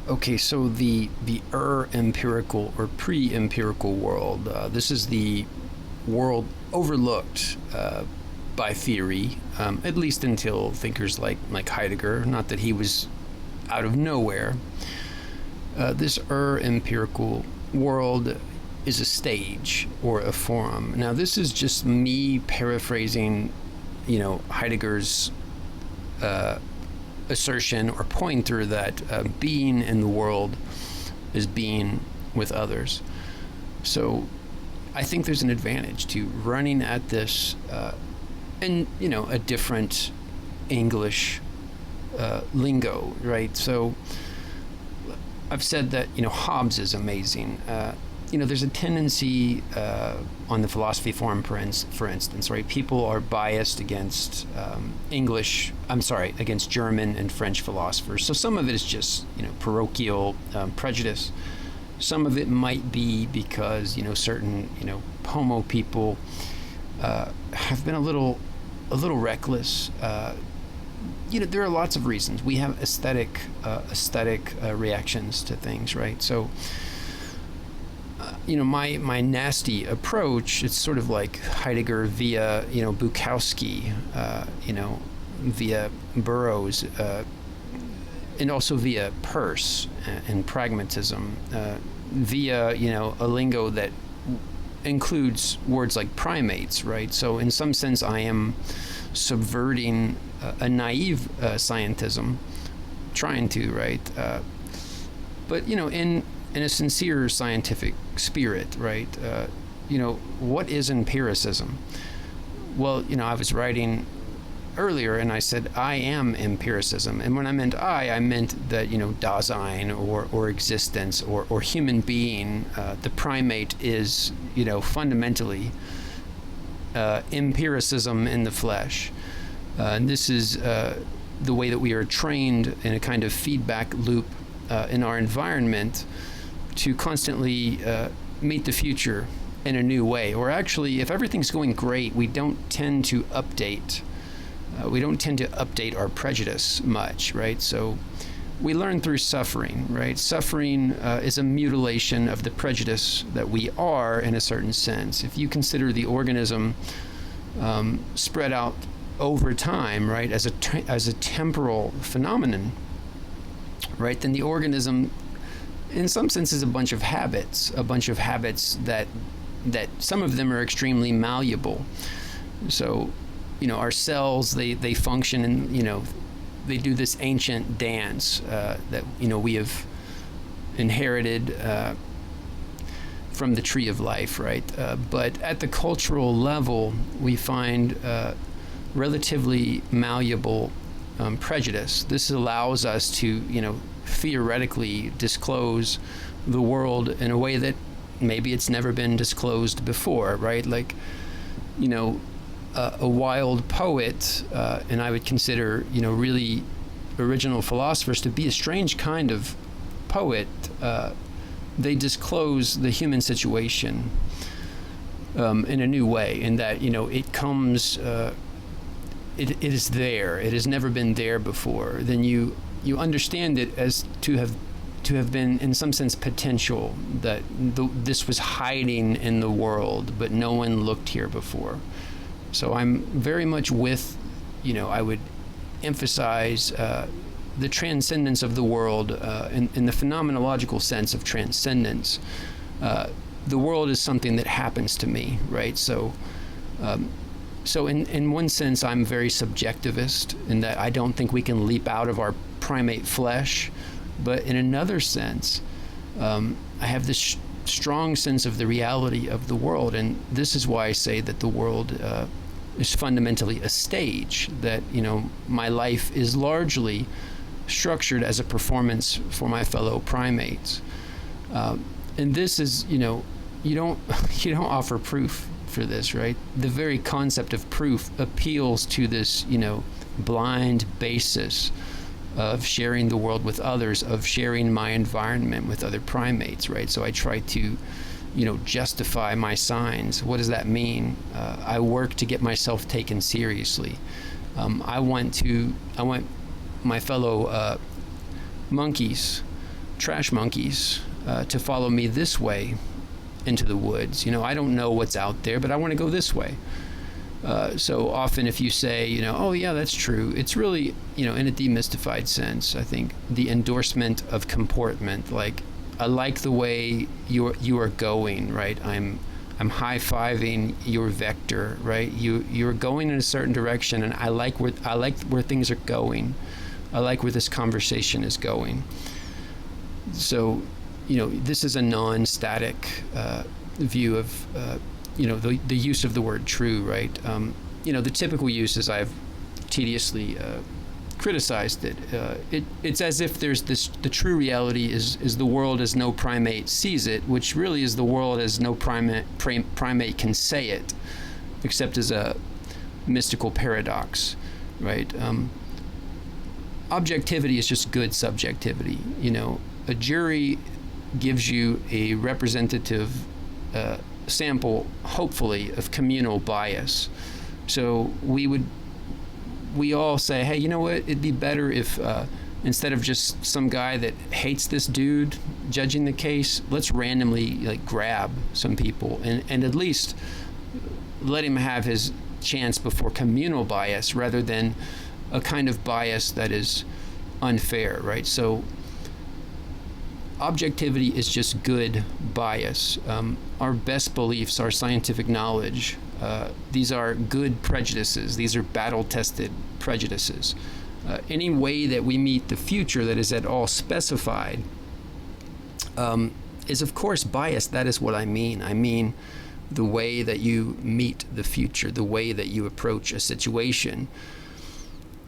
Okay, so the empirical or pre-empirical world. This is the world overlooked by theory, at least until thinkers like Heidegger. Not that he was out of nowhere. This empirical world is a stage or a forum. Now, this is just me paraphrasing, Heidegger's assertion or pointer that being in the world is being with others. So I think there's an advantage to running at this in a different English lingo, right? So I've said that Hobbes is amazing. There's a tendency on the philosophy forum, for instance, right? People are biased against against German and French philosophers. So some of it is just, parochial prejudice. Some of it might be because, certain, homo people have been a little reckless. There are lots of reasons. We have aesthetic reactions to things, right? So, my nasty approach, it's sort of like Heidegger via, Bukowski, via Burroughs, and also via Peirce and pragmatism, via, a lingo that includes words like primates, right? So in some sense, I am subverting a naive scientism, trying to, right? But, in a sincere scientific spirit, right? What is empiricism? Well, I was writing earlier and I said, I am empiricism. And when I meant I meant that, Dasein or existence or human being, the primate is, fundamentally empiricism in the flesh. And this is the way that we are trained in a kind of feedback loop in our environment to constantly meet the future in a new way. Or actually, if everything's going great, we don't tend to update. Our prejudice much, right? So we learn through suffering, right? Suffering is a mutilation of the prejudice that we are in a certain sense. If you consider the organism spread out over time, right, as a temporal phenomenon, right, then the organism in some sense is a bunch of habits that some of them are extremely malleable. So, our cells, they function and, they do this ancient dance that, we have inherited from the tree of life, right? But at the cultural level, we find relatively malleable prejudice. This allows us to, theoretically disclose the world in a way that maybe it's never been disclosed before, right? Like, a wild poet, and I would consider, really original philosophers to be a strange kind of poet. They disclose the human situation in a new way, in that, it comes, it is there. It has never been there before. Then you understand it as to have been, in some sense, potential, that this was hiding in the world, but no one looked here before. So I'm very much with, I would emphasize the transcendence of the world in the phenomenological sense of transcendence. The world is something that happens to me, right? So in one sense, I'm very subjectivist in that I don't think we can leap out of our primate flesh. But in another sense, I have this strong sense of the reality of the world. And this is why I say that the world is fundamentally a stage, that, my life is largely structured as a performance for my fellow primates. And this is, you don't offer proof for this, right? The very concept of proof appeals to this, blind basis of sharing the world with others, of sharing my environment with other primates, right? So I try to, justify my signs. What does that mean? I work to get myself taken seriously. I want my fellow monkeys trash monkeys to follow me this way into the woods. I don't know what's out there, but I want to go this way. So often if you say, oh yeah, that's true, it's really, in a demystified sense, I think the endorsement of comportment, like, I like the way you are going, right? I'm high-fiving your vector, right? You're going in a certain direction, and I like where things are going. I like where this conversation is going. So, this is a non-static view of, the use of the word true, right? The typical use, as I've tediously criticized it, it's as if there's the true reality is the world as no primate sees it, which really is the world as no primate can say it, except as a mystical paradox, right? Objectivity is just good subjectivity. A jury gives you a representative sample, hopefully, of communal bias. So we all say, hey, you know what? It'd be better if instead of just some guy that hates this dude judging the case, let's randomly grab some people and at least let him have his chance before communal bias rather than a kind of bias that is unfair, right? So objectivity is just good bias. Our best beliefs, our scientific knowledge, these are good prejudices. These are battle-tested prejudices. Any way that we meet the future that is at all specified is, of course, biased. That is what I mean. I mean the way that you meet the future, the way that you approach a situation.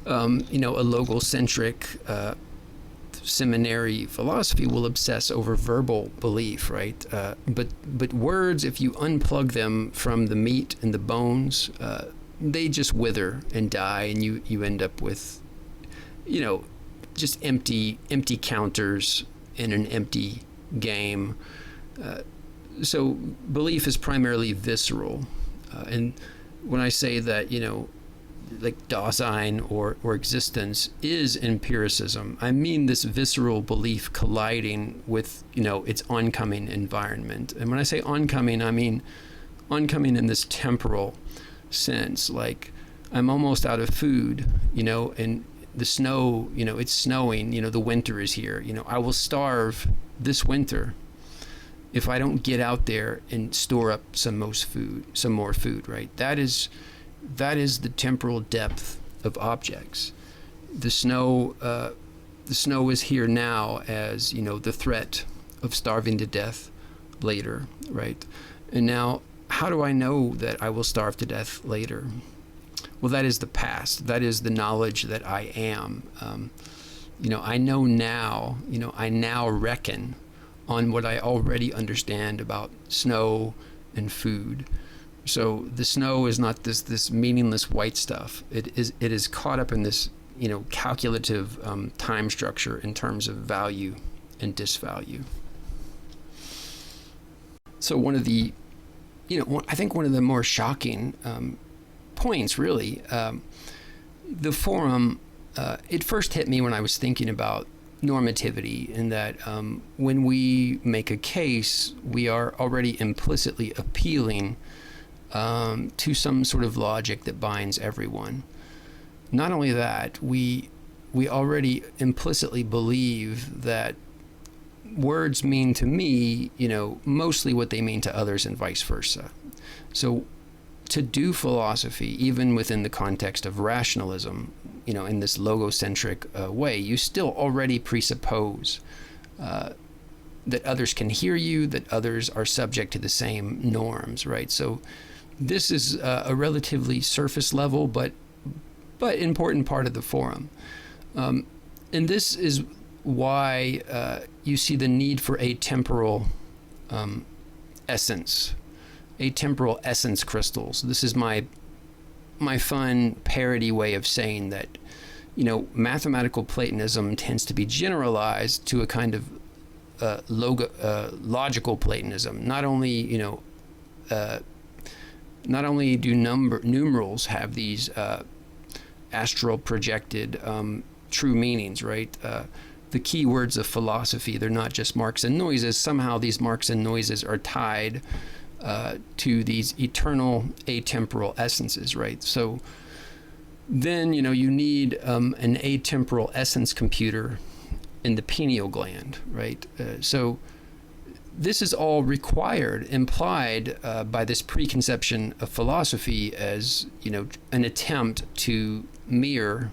A logocentric seminary philosophy will obsess over verbal belief, right? But words, if you unplug them from the meat and the bones, they just wither and die, and you end up with, just empty counters in an empty game. So belief is primarily visceral, and when I say that, like Dasein or existence is empiricism, I mean this visceral belief colliding with, its oncoming environment. And when I say oncoming, I mean oncoming in this temporal sense. Like, I'm almost out of food, and the snow, it's snowing, the winter is here. I will starve this winter if I don't get out there and store up some more food, right? That is the temporal depth of objects. The snow is here now as, the threat of starving to death later, right? And now, how do I know that I will starve to death later? Well, that is the past. That is the knowledge that I am. I know now, I now reckon on what I already understand about snow and food. So the snow is not this meaningless white stuff. It is caught up in this, calculative time structure in terms of value and disvalue. So one of the, I think one of the more shocking points, really, the forum, it first hit me when I was thinking about normativity, in that when we make a case, we are already implicitly appealing to some sort of logic that binds everyone. Not only that, we already implicitly believe that words mean to me, mostly what they mean to others and vice versa. So to do philosophy, even within the context of rationalism, in this logocentric way, you still already presuppose that others can hear you, that others are subject to the same norms, right? So this is a relatively surface level, but important part of the forum. And this is why you see the need for a temporal essence crystals. This is my fun parody way of saying that, mathematical Platonism tends to be generalized to a kind of logical Platonism. Not only do numerals have these astral projected true meanings, right? the key words of philosophy. They're not just marks and noises. Somehow these marks and noises are tied to these eternal atemporal essences, right? So then, you need an atemporal essence computer in the pineal gland, right? So this is all required, implied by this preconception of philosophy as, an attempt to mirror,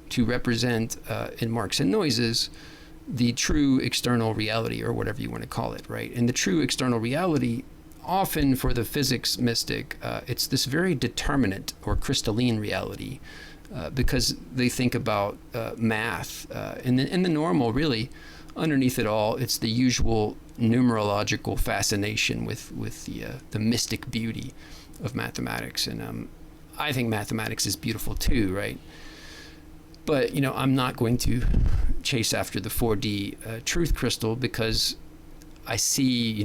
to represent in marks and noises, the true external reality, or whatever you want to call it, right? And the true external reality, often for the physics mystic, it's this very determinate or crystalline reality, because they think about math. In the normal, really, underneath it all, it's the usual numerological fascination with the mystic beauty of mathematics. And I think mathematics is beautiful too, right? But, I'm not going to chase after the 4D truth crystal, because I see,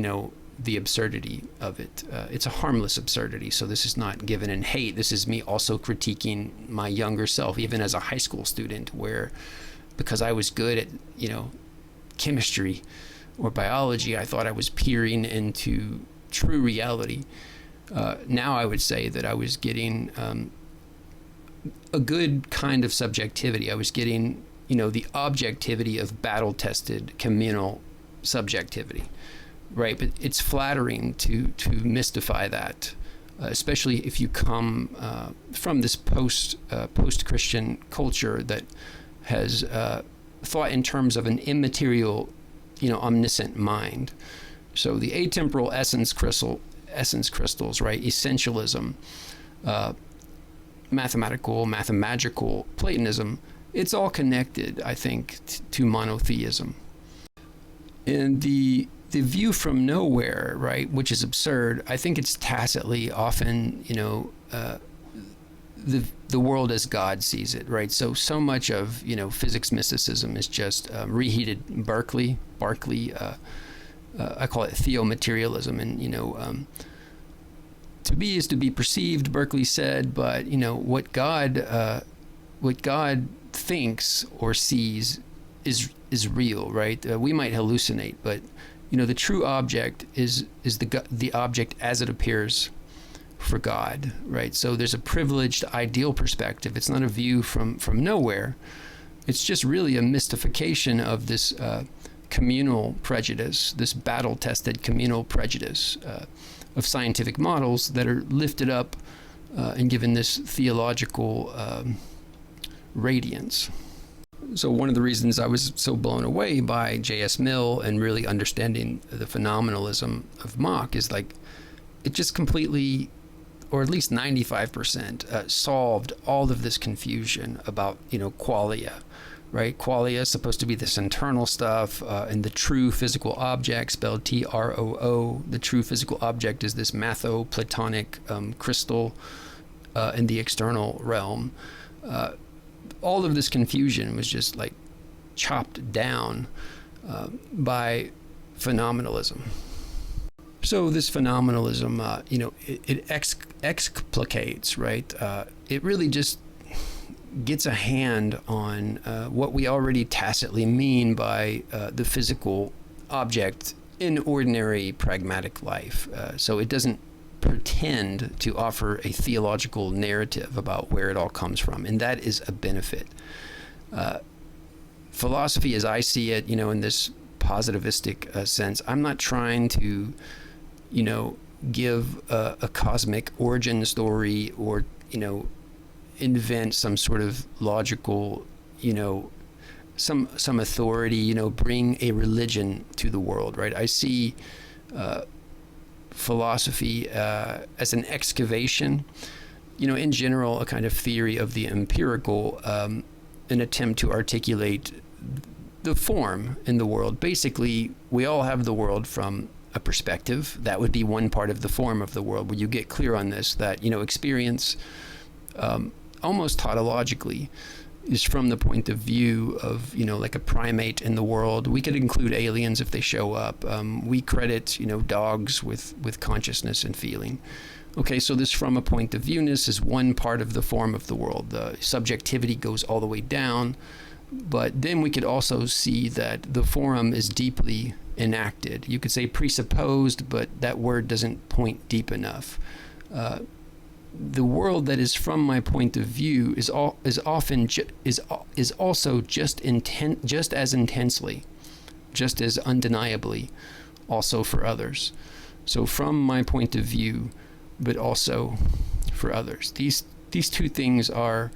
the absurdity of it. It's a harmless absurdity. So this is not given in hate. This is me also critiquing my younger self, even as a high school student, where because I was good at, chemistry or biology, I thought I was peering into true reality. Now I would say that I was getting a good kind of subjectivity. I was getting, the objectivity of battle-tested communal subjectivity, right? But it's flattering to mystify that, especially if you come from this post-Christian culture that has thought in terms of an immaterial, omniscient mind. So the atemporal essence crystals, right? Essentialism, mathemagical Platonism, it's all connected, I think, to monotheism. And the view from nowhere, right, which is absurd, I think it's tacitly often, the world as God sees it, right? So much of, physics mysticism is just reheated Berkeley. I call it theomaterialism, and, to be is to be perceived, Berkeley said, but what God thinks or sees is real, right? We might hallucinate, but the true object is the object as it appears for God, right? So there's a privileged ideal perspective. It's not a view from nowhere. It's just really a mystification of this communal prejudice, this battle-tested communal prejudice of scientific models that are lifted up and given this theological radiance. So one of the reasons I was so blown away by J.S. Mill and really understanding the phenomenalism of Mach is it just completely, or at least 95%, solved all of this confusion about, qualia, right? Qualia is supposed to be this internal stuff, and the true physical object, spelled T-R-O-O, the true physical object is this matho-Platonic crystal in the external realm. All of this confusion was just chopped down by phenomenalism. So this phenomenalism, it explicates, right? It really just gets a hand on what we already tacitly mean by the physical object in ordinary pragmatic life. So it doesn't pretend to offer a theological narrative about where it all comes from, and that is a benefit. Philosophy, as I see it, in this positivistic sense, I'm not trying to, give a cosmic origin story or, invent some sort of logical, some authority, bring a religion to the world, right? I see philosophy as an excavation, in general, a kind of theory of the empirical, an attempt to articulate the form in the world. Basically, we all have the world from a perspective. That would be one part of the form of the world where you get clear on this, that, experience almost tautologically is from the point of view of, like a primate in the world. We could include aliens if they show up. We credit, dogs with consciousness and feeling. Okay, so this from a point of viewness is one part of the form of the world. The subjectivity goes all the way down. But then we could also see that the forum is deeply enacted. You could say presupposed, but that word doesn't point deep enough. The world that is from my point of view is also just as intensely, just as undeniably, also for others. So from my point of view, but also for others. These two things are,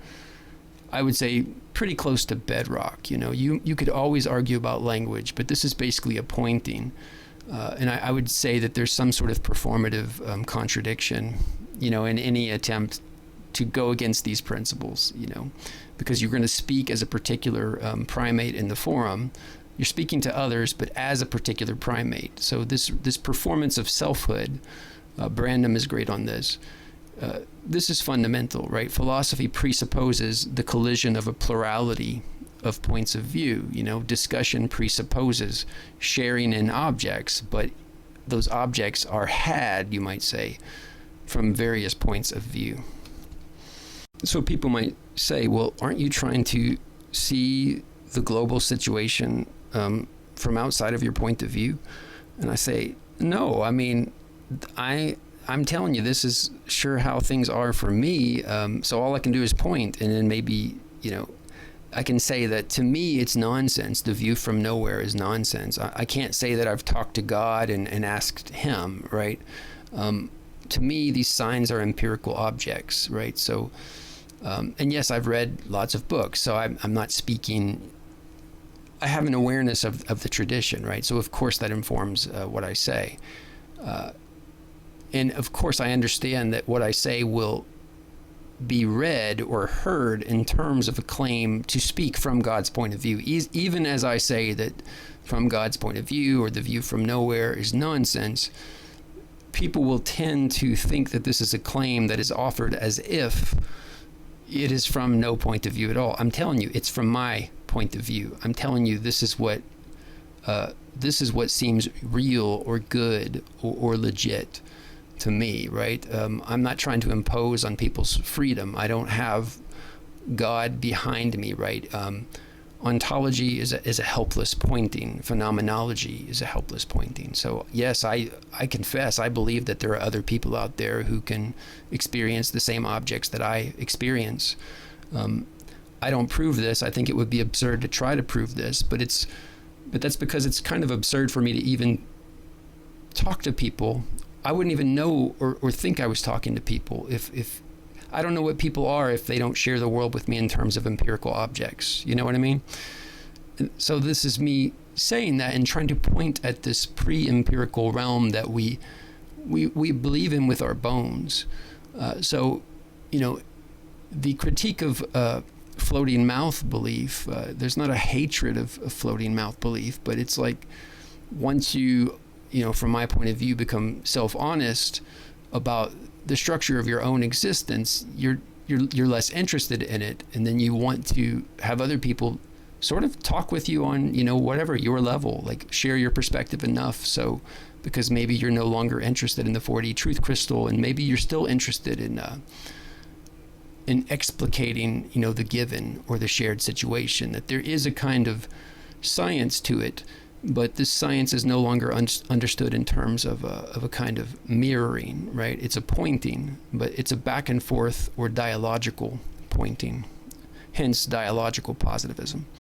I would say, pretty close to bedrock. You could always argue about language, but this is basically a pointing. And I would say that there's some sort of performative contradiction, in any attempt to go against these principles, because you're going to speak as a particular primate in the forum. You're speaking to others, but as a particular primate. So this performance of selfhood, Brandom is great on this. This is fundamental, right? Philosophy presupposes the collision of a plurality of points of view. Discussion presupposes sharing in objects, but those objects are had, you might say, from various points of view. So people might say, well, aren't you trying to see the global situation from outside of your point of view? And I say, no, I'm telling you, this is sure how things are for me. So all I can do is point, and then maybe, I can say that to me it's nonsense. The view from nowhere is nonsense. I can't say that I've talked to God and asked him, right? To me, these signs are empirical objects, right? So, and yes, I've read lots of books, so I'm not speaking. I have an awareness of the tradition, right? So of course that informs what I say. And of course I understand that what I say will be read or heard in terms of a claim to speak from God's point of view. Even as I say that from God's point of view, or the view from nowhere, is nonsense, people will tend to think that this is a claim that is offered as if it is from no point of view at all. I'm telling you, it's from my point of view. I'm telling you, this is what seems real or good or legit to me, right? I'm not trying to impose on people's freedom. I don't have God behind me, right? Ontology is a helpless pointing. Phenomenology is a helpless pointing. So yes, I confess, I believe that there are other people out there who can experience the same objects that I experience. I don't prove this. I think it would be absurd to try to prove this, but that's because it's kind of absurd for me to even talk to people. I wouldn't even know or think I was talking to people if I don't know what people are if they don't share the world with me in terms of empirical objects. You know what I mean? And so this is me saying that and trying to point at this pre-empirical realm that we believe in with our bones. So, the critique of floating mouth belief, there's not a hatred of floating mouth belief, but it's like once you from my point of view, become self-honest about the structure of your own existence, you're less interested in it, and then you want to have other people sort of talk with you on whatever your level, like share your perspective enough, so because maybe you're no longer interested in the 4D truth crystal, and maybe you're still interested in explicating the given or the shared situation, that there is a kind of science to it. But this science is no longer understood in terms of a kind of mirroring, right? It's a pointing, but it's a back and forth or dialogical pointing, hence dialogical positivism.